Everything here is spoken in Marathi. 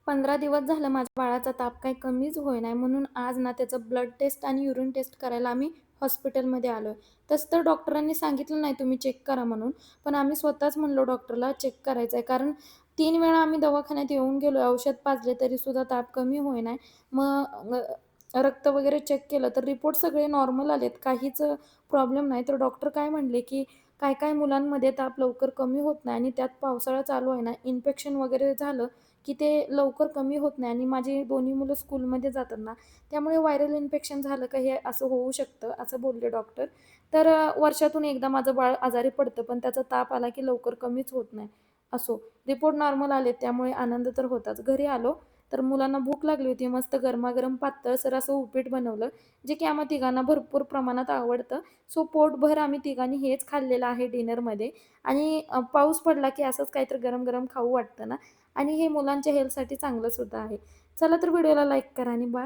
15 दिवस झालं माझ्या बाळाचा ताप काही कमीच होईना म्हणून आज ना त्याचं ब्लड टेस्ट आणि युरिन टेस्ट करायला आम्ही हॉस्पिटलमध्ये आलोय. तसं तर डॉक्टरांनी सांगितलं नाही तुम्ही चेक करा म्हणून. पण आम्ही स्वतःच म्हणलो डॉक्टरला चेक करायचं आहे. कारण 3 वेळा आम्ही दवाखान्यात येऊन गेलोय. औषध पाजले तरीसुद्धा ताप कमी होईना. मग रक्त वगैरे चेक केलं तर रिपोर्ट सगळे नॉर्मल आलेत. काहीच प्रॉब्लेम नाही. तर डॉक्टर काय म्हणले, की काही-काही मुलांमध्ये ताप लवकर कमी होत नाही आणि त्यात पावसाळा चालू आहे ना, इन्फेक्शन वगैरे झालं की ते लवकर कमी होत नाही आणि माझी दोन्ही मुलं स्कूलमध्ये जातात ना, त्यामुळे व्हायरल इन्फेक्शन झालं का हे असं होऊ शकतं, असं बोलले डॉक्टर. तर वर्षातून एकदा माझं बाळ आजारी पडतं, पण त्याचा ताप आला की लवकर कमीच होत नाही. असो, रिपोर्ट नॉर्मल आले त्यामुळे आनंद तर होताच. घरी आलो, तर मुलांना भूक लागली होती. मस्त गरमागरम पातळसर असं उपीट बनवलं, जे की आम्हा तिघांना भरपूर प्रमाणात आवडतं. सो पोटभर आम्ही तिघांनी हेच खाल्लेलं आहे डिनरमध्ये आणि पाऊस पडला की असंच काहीतरी गरम-गरम खाऊ वाटतं ना आणि हे मुलांच्या हेल्थसाठी चांगलं सुद्धा आहे. चला तर व्हिडिओला लाईक करा आणि बाय.